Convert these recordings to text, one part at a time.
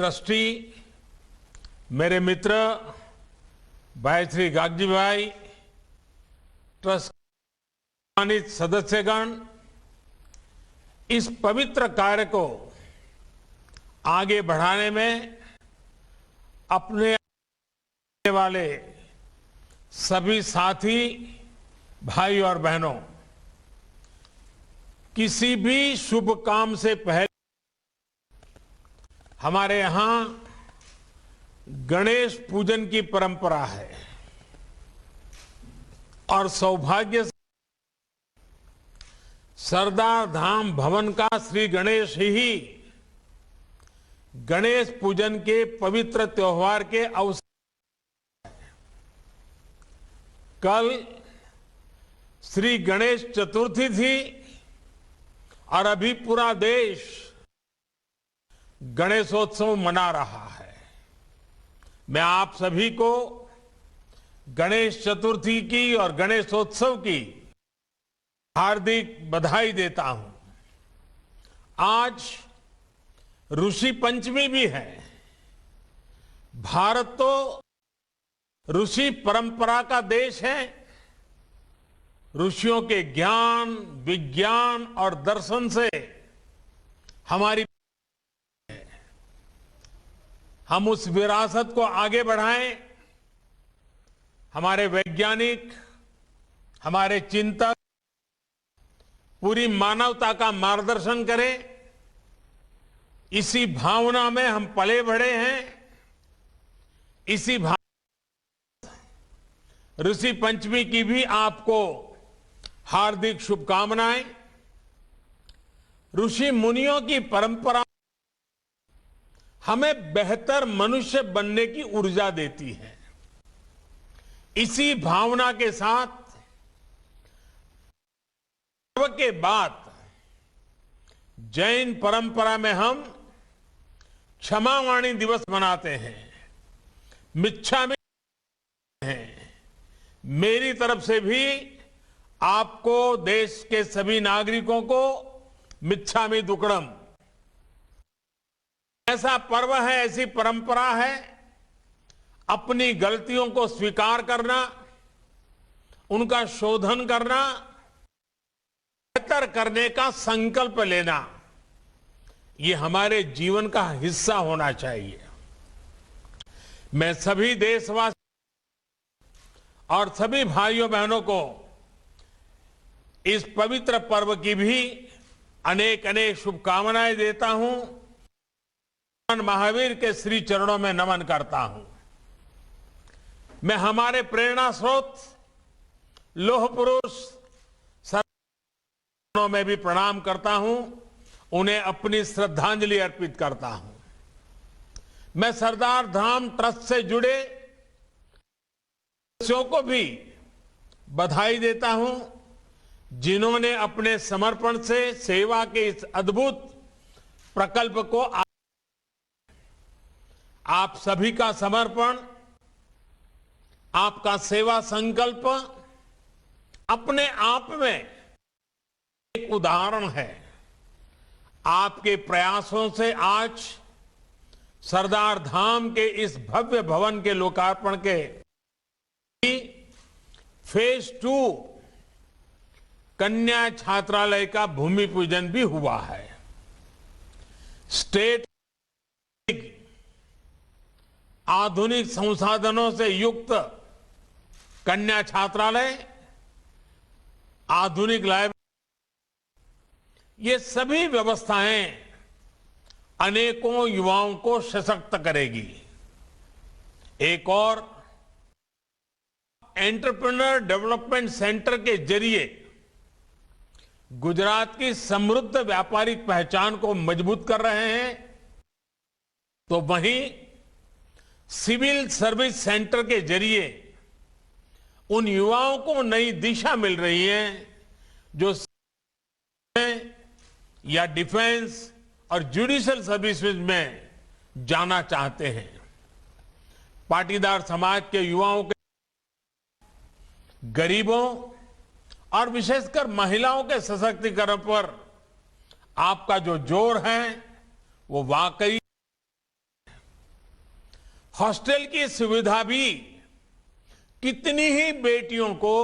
Trustee, मेरे मित्र भाई श्री गागजी भाई, ट्रस्ट सम्मानित सदस्यगण, इस पवित्र कार्य को आगे बढ़ाने में अपने वाले सभी साथी भाई और बहनों, किसी भी शुभ काम से पहले हमारे यहां गणेश पूजन की परंपरा है और सौभाग्य से सरदार धाम भवन का श्री गणेश ही गणेश पूजन के पवित्र त्योहार के अवसर कल श्री गणेश चतुर्थी थी और अभी पूरा देश गणेशोत्सव मना रहा है। मैं आप सभी को गणेश चतुर्थी की और गणेशोत्सव की हार्दिक बधाई देता हूं। आज ऋषि पंचमी भी है। भारत तो ऋषि परंपरा का देश है। ऋषियों के ज्ञान, विज्ञान और दर्शन से हमारी हम उस विरासत को आगे बढ़ाएं। हमारे वैज्ञानिक, हमारे चिंतक पूरी मानवता का मार्गदर्शन करें। इसी भावना में हम पले बढ़े हैं। इसी ऋषि पंचमी की भी आपको हार्दिक शुभकामनाएं। ऋषि मुनियों की परंपरा हमें बेहतर मनुष्य बनने की ऊर्जा देती है। इसी भावना के साथ के बाद जैन परंपरा में हम क्षमावाणी दिवस मनाते हैं, मिच्छामी हैं। मेरी तरफ से भी आपको, देश के सभी नागरिकों को मिच्छामी दुक्कड़म। ऐसा पर्व है, ऐसी परंपरा है, अपनी गलतियों को स्वीकार करना, उनका शोधन करना, बेहतर करने का संकल्प लेना, ये हमारे जीवन का हिस्सा होना चाहिए। मैं सभी देशवासी और सभी भाइयों बहनों को इस पवित्र पर्व की भी अनेक अनेक शुभकामनाएं देता हूं। महावीर के श्री चरणों में नमन करता हूं। मैं हमारे प्रेरणा स्रोत लौह पुरुष में भी प्रणाम करता हूं, उन्हें अपनी श्रद्धांजलि अर्पित करता हूं। मैं सरदार धाम ट्रस्ट से जुड़े सदस्यों को भी बधाई देता हूं, जिन्होंने अपने समर्पण से सेवा के इस अद्भुत प्रकल्प को आप सभी का समर्पण, आपका सेवा संकल्प अपने आप में एक उदाहरण है। आपके प्रयासों से आज सरदार धाम के इस भव्य भवन के लोकार्पण के फेज 2 कन्या छात्रालय का भूमि पूजन भी हुआ है। स्टेट आधुनिक संसाधनों से युक्त कन्या छात्रालय, आधुनिक लाइब्रेरी, ये सभी व्यवस्थाएं अनेकों युवाओं को सशक्त करेगी। एक और एंटरप्रेन्योर डेवलपमेंट सेंटर के जरिए गुजरात की समृद्ध व्यापारिक पहचान को मजबूत कर रहे हैं, तो वहीं सिविल सर्विस सेंटर के जरिए उन युवाओं को नई दिशा मिल रही है जो या डिफेंस और जुडिशियल सर्विसेज में जाना चाहते हैं। पाटीदार समाज के युवाओं के, गरीबों और विशेषकर महिलाओं के सशक्तिकरण पर आपका जो जोर है वो वाकई हॉस्टल की सुविधा भी कितनी ही बेटियों को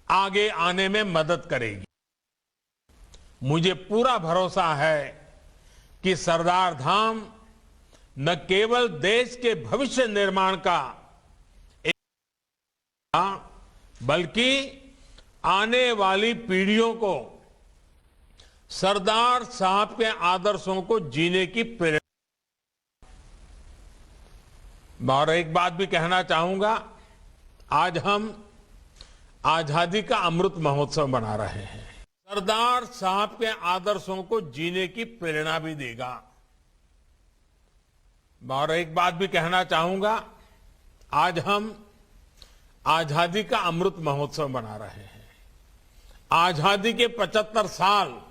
आगे आने में मदद करेगी। मुझे पूरा भरोसा है कि सरदार धाम न केवल देश के भविष्य निर्माण का बल्कि आने वाली पीढ़ियों को सरदार साहब के आदर्शों को जीने की प्रेरणा। और एक बात भी कहना चाहूंगा, आज हम आजादी का अमृत महोत्सव मना रहे हैं। सरदार साहब के आदर्शों को जीने की प्रेरणा भी देगा। और एक बात भी कहना चाहूंगा, आज हम आजादी का अमृत महोत्सव मना रहे हैं। आजादी के 75 साल,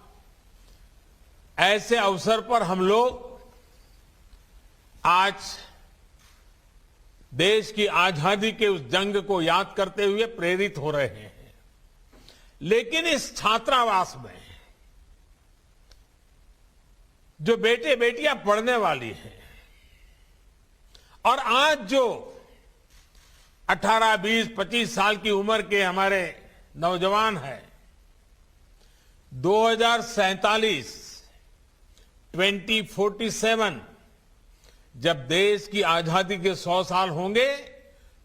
ऐसे अवसर पर हम लोग आज देश की आजादी के उस जंग को याद करते हुए प्रेरित हो रहे हैं। लेकिन इस छात्रावास में जो बेटे बेटियां पढ़ने वाली हैं और आज जो 18, 20, 25 साल की उम्र के हमारे नौजवान हैं, 2047 2047 जब देश की आजादी के 100 साल होंगे,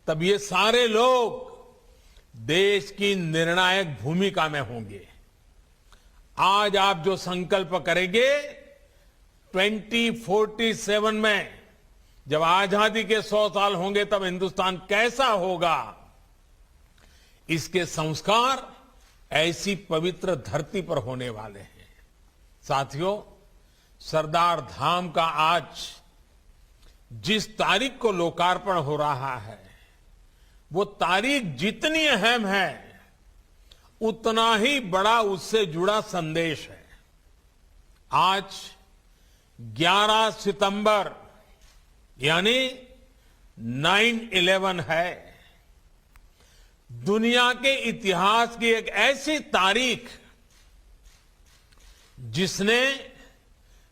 तब ये सारे लोग देश की निर्णायक भूमिका में होंगे। आज आप जो संकल्प करेंगे, 2047 में जब आजादी के 100 साल होंगे, तब हिंदुस्तान कैसा होगा, इसके संस्कार ऐसी पवित्र धरती पर होने वाले हैं। साथियों, सरदार धाम का आज जिस तारीख को लोकार्पण हो रहा है, वो तारीख जितनी अहम है, उतना ही बड़ा उससे जुड़ा संदेश है। आज 11 सितंबर यानी 9/11 है। दुनिया के इतिहास की एक ऐसी तारीख जिसने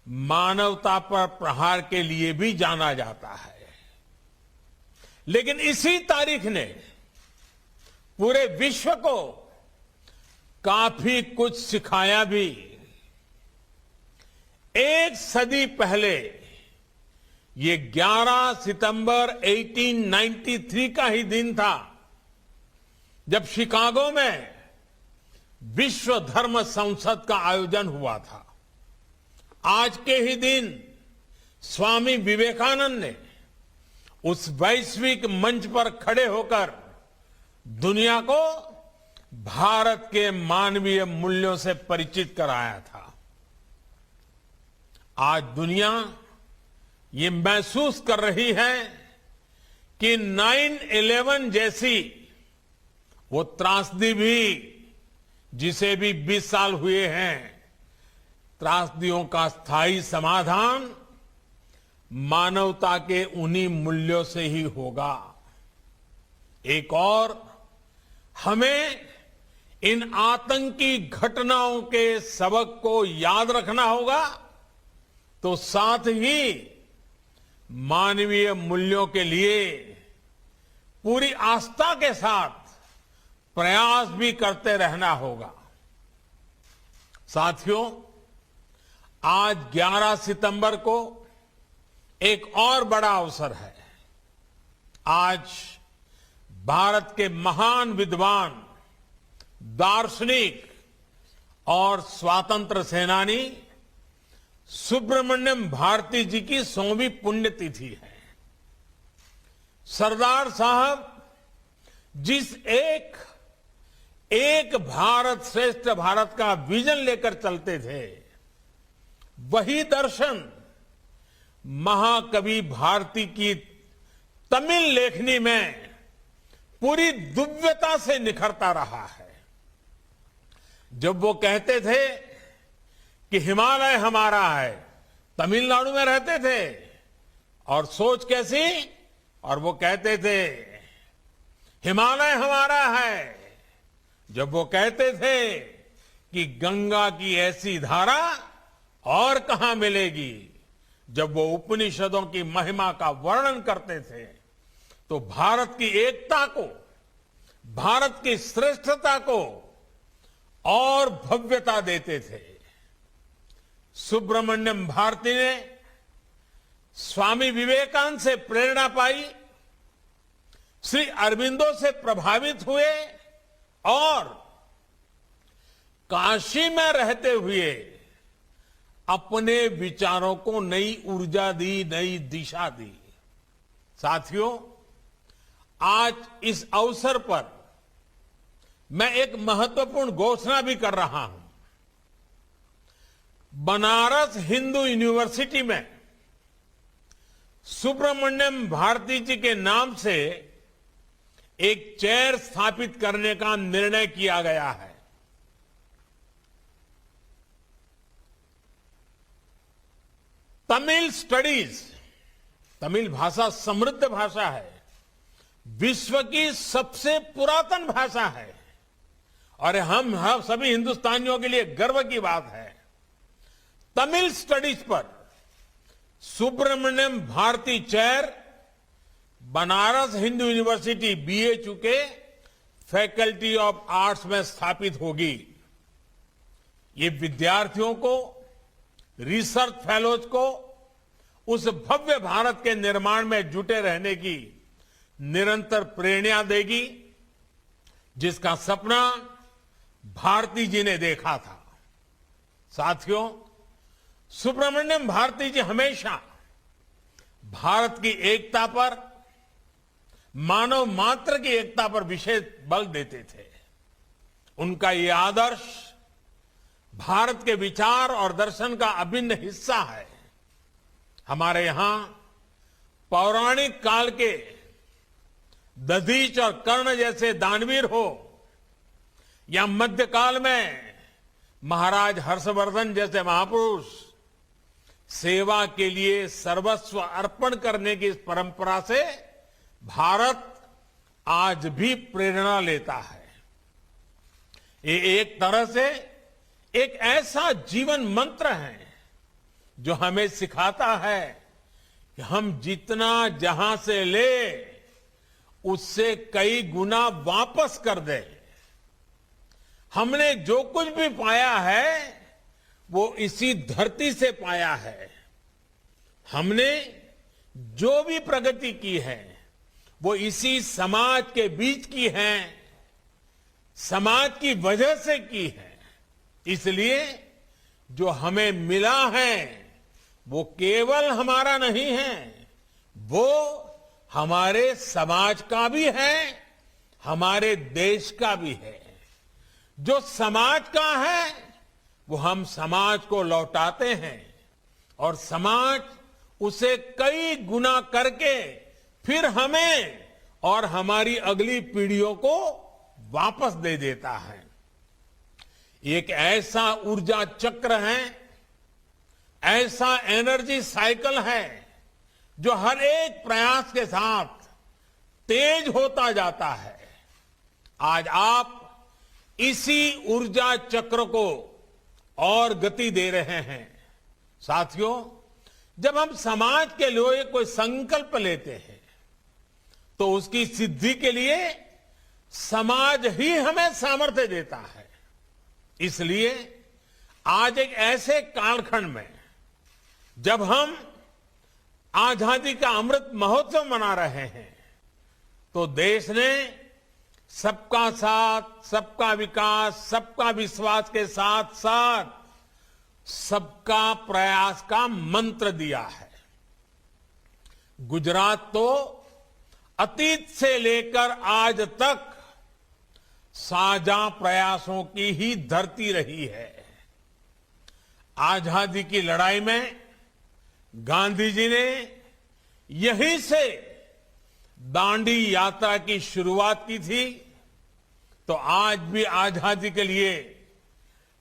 मानवता पर प्रहार के लिए भी जाना जाता है। लेकिन इसी तारीख ने पूरे विश्व को काफी कुछ सिखाया भी। एक सदी पहले ये 11 सितंबर 1893 का ही दिन था, जब शिकागो में विश्व धर्म संसद का आयोजन हुआ था। आज के ही दिन स्वामी विवेकानंद ने उस वैश्विक मंच पर खड़े होकर दुनिया को भारत के मानवीय मूल्यों से परिचित कराया था। आज दुनिया ये महसूस कर रही है कि 9/11 जैसी वो त्रासदी भी, जिसे भी 20 साल हुए हैं, त्रासदियों का स्थायी समाधान मानवता के उन्हीं मूल्यों से ही होगा। एक और, हमें इन आतंकी घटनाओं के सबक को याद रखना होगा, तो साथ ही मानवीय मूल्यों के लिए पूरी आस्था के साथ प्रयास भी करते रहना होगा। साथियों, आज 11 सितंबर को एक और बड़ा अवसर है। आज भारत के महान विद्वान, दार्शनिक और स्वातंत्र सेनानी सुब्रमण्यम भारती जी की 100वीं पुण्यतिथि है। सरदार साहब जिस एक भारत श्रेष्ठ भारत का विजन लेकर चलते थे, वही दर्शन महाकवि भारती की तमिल लेखनी में पूरी दिव्यता से निखरता रहा है। जब वो कहते थे कि हिमालय हमारा है, तमिलनाडु में रहते थे, और सोच कैसी, और वो कहते थे हिमालय हमारा है, जब वो कहते थे कि गंगा की ऐसी धारा और कहां मिलेगी, जब वो उपनिषदों की महिमा का वर्णन करते थे तो भारत की एकता को, भारत की श्रेष्ठता को और भव्यता देते थे। सुब्रमण्यम भारती ने स्वामी विवेकानंद से प्रेरणा पाई, श्री अरबिंदो से प्रभावित हुए और काशी में रहते हुए अपने विचारों को नई ऊर्जा दी, नई दिशा दी। साथियों, आज इस अवसर पर मैं एक महत्वपूर्ण घोषणा भी कर रहा हूं। बनारस हिंदू यूनिवर्सिटी में सुब्रमण्यम भारती जी के नाम से एक चेयर स्थापित करने का निर्णय किया गया है। तमिल स्टडीज, तमिल भाषा समृद्ध भाषा है, विश्व की सबसे पुरातन भाषा है और हम सभी हिंदुस्तानियों के लिए गर्व की बात है। तमिल स्टडीज पर Subramaniam Bharati chair Banaras Hindu university BHU के फैकल्टी ऑफ आर्ट्स में स्थापित होगी। ये विद्यार्थियों को, रिसर्च फेलोज को उस भव्य भारत के निर्माण में जुटे रहने की निरंतर प्रेरणा देगी जिसका सपना भारती जी ने देखा था। साथियों, सुब्रमण्यम भारती जी हमेशा भारत की एकता पर, मानव मात्र की एकता पर विशेष बल देते थे। उनका ये आदर्श भारत के विचार और दर्शन का अभिन्न हिस्सा है। हमारे यहां पौराणिक काल के दधीच और कर्ण जैसे दानवीर हो या मध्यकाल में महाराज हर्षवर्धन जैसे महापुरुष, सेवा के लिए सर्वस्व अर्पण करने की इस परंपरा से भारत आज भी प्रेरणा लेता है। ये एक तरह से एक ऐसा जीवन मंत्र है जो हमें सिखाता है कि हम जितना जहां से ले उससे कई गुना वापस कर दें। हमने जो कुछ भी पाया है वो इसी धरती से पाया है। हमने जो भी प्रगति की है वो इसी समाज के बीच की है, समाज की वजह से की है। इसलिए जो हमें मिला है वो केवल हमारा नहीं है, वो हमारे समाज का भी है, हमारे देश का भी है। जो समाज का है वो हम समाज को लौटाते हैं और समाज उसे कई गुना करके फिर हमें और हमारी अगली पीढ़ियों को वापस दे देता है। एक ऐसा ऊर्जा चक्र है, ऐसा एनर्जी साइकिल है जो हर एक प्रयास के साथ तेज होता जाता है। आज आप इसी ऊर्जा चक्र को और गति दे रहे हैं। साथियों, जब हम समाज के लिए कोई संकल्प लेते हैं तो उसकी सिद्धि के लिए समाज ही हमें सामर्थ्य देता है। इसलिए आज एक ऐसे कालखंड में जब हम आजादी का अमृत महोत्सव मना रहे हैं तो देश ने सबका साथ, सबका विकास, सबका विश्वास के साथ साथ सबका प्रयास का मंत्र दिया है। गुजरात तो अतीत से लेकर आज तक साझा प्रयासों की ही धरती रही है। आजादी की लड़ाई में गांधी जी ने यहीं से दांडी यात्रा की शुरुआत की थी, तो आज भी आजादी के लिए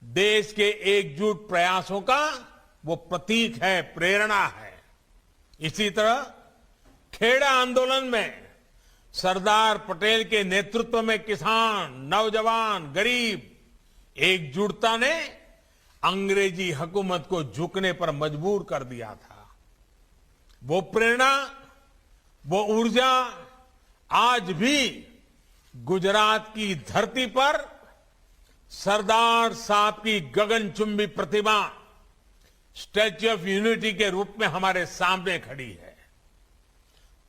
देश के एकजुट प्रयासों का वो प्रतीक है, प्रेरणा है। इसी तरह खेड़ा आंदोलन में सरदार पटेल के नेतृत्व में किसान, नौजवान, गरीब एकजुटता ने अंग्रेजी हुकूमत को झुकने पर मजबूर कर दिया था। वो प्रेरणा, वो ऊर्जा आज भी गुजरात की धरती पर सरदार साहब की गगनचुंबी प्रतिमा स्टैच्यू ऑफ यूनिटी के रूप में हमारे सामने खड़ी है।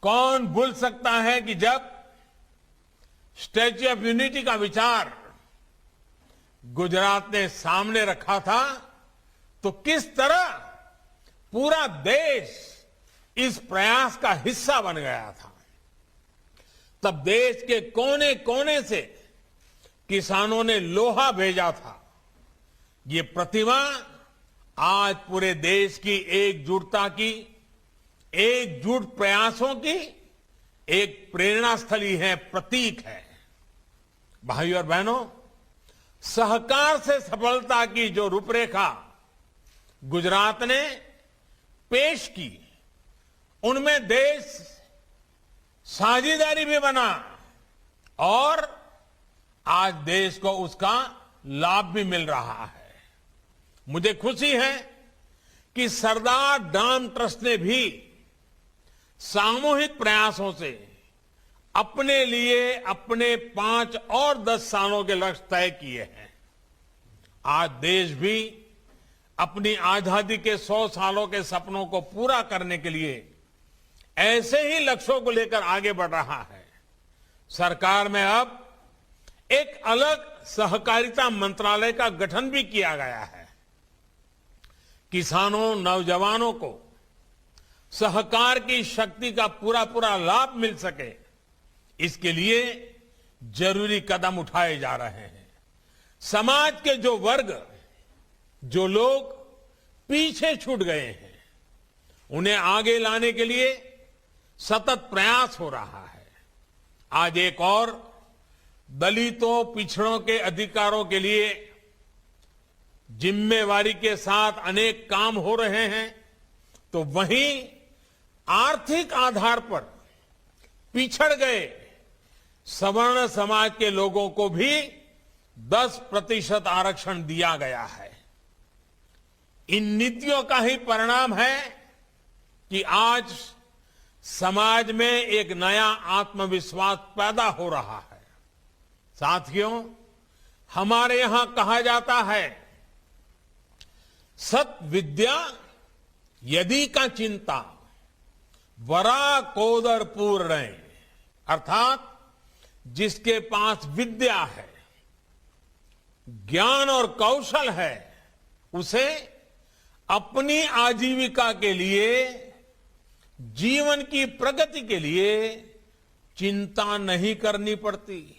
कौन भूल सकता है कि जब स्टैच्यू ऑफ यूनिटी का विचार गुजरात ने सामने रखा था तो किस तरह पूरा देश इस प्रयास का हिस्सा बन गया था। तब देश के कोने कोने से किसानों ने लोहा भेजा था। ये प्रतिमा आज पूरे देश की एकजुटता की, एकजुट प्रयासों की एक प्रेरणा स्थली है, प्रतीक है। भाइयों और बहनों, सहकार से सफलता की जो रूपरेखा गुजरात ने पेश की, उनमें देश साझेदारी भी बना और आज देश को उसका लाभ भी मिल रहा है। मुझे खुशी है कि सरदार डाम ट्रस्ट ने भी सामूहिक प्रयासों से अपने लिए अपने 5 और 10 सालों के लक्ष्य तय किए हैं। आज देश भी अपनी आजादी के 100 सालों के सपनों को पूरा करने के लिए ऐसे ही लक्ष्यों को लेकर आगे बढ़ रहा है। सरकार में अब एक अलग सहकारिता मंत्रालय का गठन भी किया गया है। किसानों, नौजवानों को सहकार की शक्ति का पूरा पूरा लाभ मिल सके, इसके लिए जरूरी कदम उठाए जा रहे हैं। समाज के जो वर्ग, जो लोग पीछे छूट गए हैं, उन्हें आगे लाने के लिए सतत प्रयास हो रहा है। आज एक और दलितों, पिछड़ों के अधिकारों के लिए जिम्मेवारी के साथ अनेक काम हो रहे हैं, तो वहीं आर्थिक आधार पर पिछड़ गए सवर्ण समाज के लोगों को भी 10% आरक्षण दिया गया है। इन नीतियों का ही परिणाम है कि आज समाज में एक नया आत्मविश्वास पैदा हो रहा है। साथियों, हमारे यहां कहा जाता है, सत विद्या यदि का चिंता वरा कोदर पूर्ण, अर्थात जिसके पास विद्या है, ज्ञान और कौशल है, उसे अपनी आजीविका के लिए, जीवन की प्रगति के लिए चिंता नहीं करनी पड़ती।